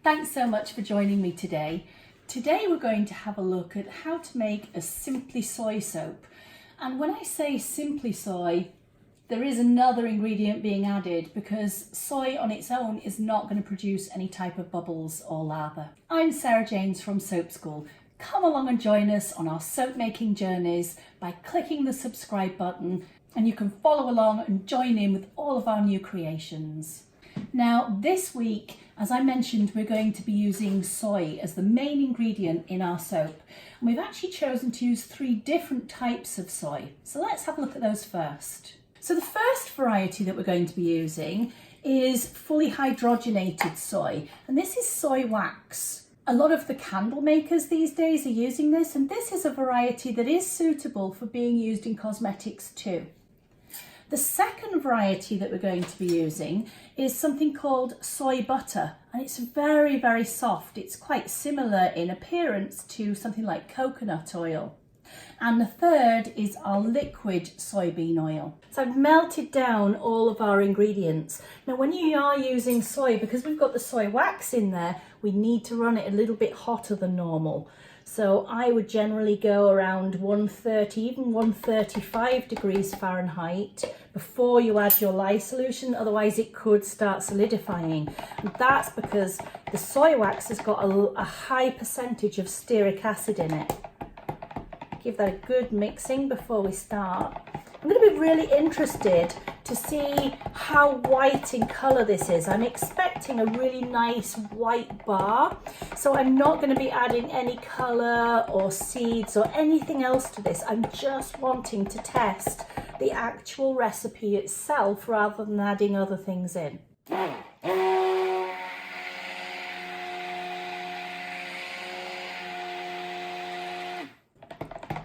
Thanks so much for joining me today. Today we're going to have a look at how to make a Simply Soy soap. And when I say Simply Soy, there is another ingredient being added because soy on its own is not going to produce any type of bubbles or lather. I'm Sarah James from Soap School. Come along and join us on our soap making journeys by clicking the subscribe button, and you can follow along and join in with all of our new creations. Now this week, as I mentioned, we're going to be using soy as the main ingredient in our soap. And we've actually chosen to use 3 different types of soy. So let's have a look at those first. So the first variety that we're going to be using is fully hydrogenated soy, and this is Soy Wax. A lot of the candle makers these days are using this, and this is a variety that is suitable for being used in cosmetics too. The second variety that we're going to be using is something called Soy Butter, and it's very, very soft. It's quite similar in appearance to something like coconut oil. And the third is our liquid Soy Bean Oil. So I've melted down all of our ingredients. Now when you are using soy, because we've got the soy wax in there, we need to run it a little bit hotter than normal. So I would generally go around 130, even 135 degrees Fahrenheit before you add your lye solution, otherwise it could start solidifying. And that's because the soy wax has got a high percentage of stearic acid in it. Give that a good mixing before we start. I'm going to be really interested to see how white in colour this is. I'm expecting a really nice white bar, so I'm not going to be adding any colour or seeds or anything else to this. I'm just wanting to test the actual recipe itself rather than adding other things in.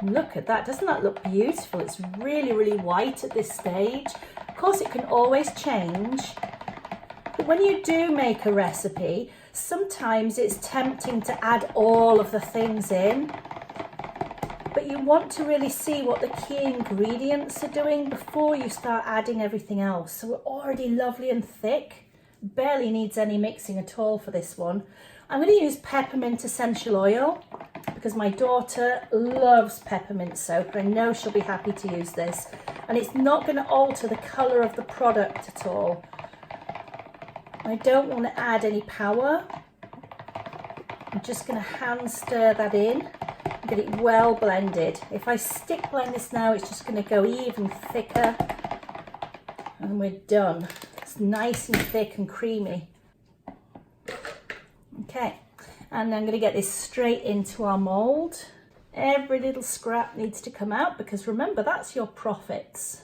Look at that, doesn't that look beautiful? It's really, really white at this stage. Of course, it can always change. But when you do make a recipe, sometimes it's tempting to add all of the things in. But you want to really see what the key ingredients are doing before you start adding everything else. So we're already lovely and thick. Barely needs any mixing at all for this one. I'm going to use Peppermint Essential Oil because my daughter loves peppermint soap. I know she'll be happy to use this. And it's not going to alter the colour of the product at all. I don't want to add any power. I'm just going to hand stir that in and get it well blended. If I stick blend this now, it's just going to go even thicker. And we're done. It's nice and thick and creamy. Okay, and I'm going to get this straight into our mould. Every little scrap needs to come out because remember, that's your profits.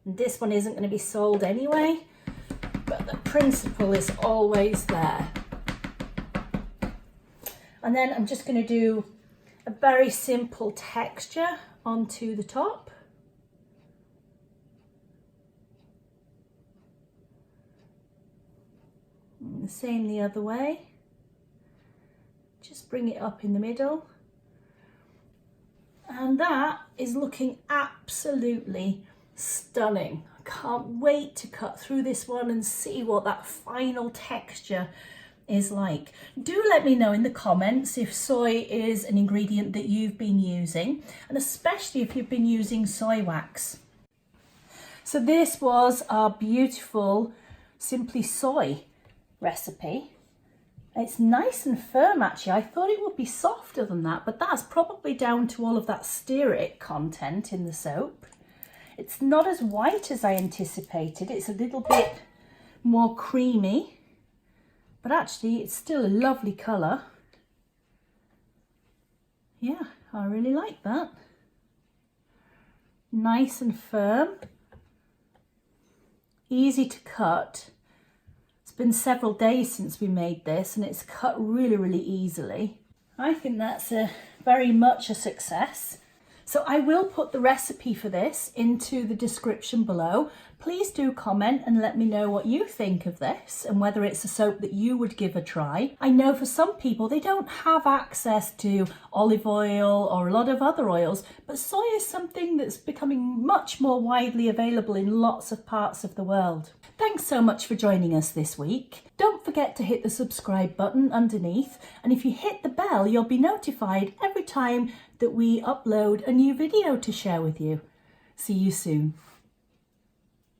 And this one isn't going to be sold anyway, but the principle is always there. And then I'm just going to do a very simple texture onto the top. And the same the other way. Just bring it up in the middle. And that is looking absolutely stunning. I can't wait to cut through this one and see what that final texture is like. Do let me know in the comments if soy is an ingredient that you've been using, and especially if you've been using soy wax. So this was our beautiful Simply Soy recipe. It's nice and firm actually. I thought it would be softer than that, but that's probably down to all of that stearic content in the soap. It's not as white as I anticipated. It's a little bit more creamy, but actually it's still a lovely colour. Yeah, I really like that. Nice and firm, easy to cut. It's been several days since we made this and it's cut really, really easily. I think that's very much a success. So I will put the recipe for this into the description below, Please do comment and let me know what you think of this and whether it's a soap that you would give a try. I know for some people they don't have access to olive oil or a lot of other oils, but soy is something that's becoming much more widely available in lots of parts of the world. Thanks so much for joining us this week. Don't forget to hit the subscribe button underneath, and if you hit the bell, you'll be notified every time that we upload a new video to share with you. See you soon.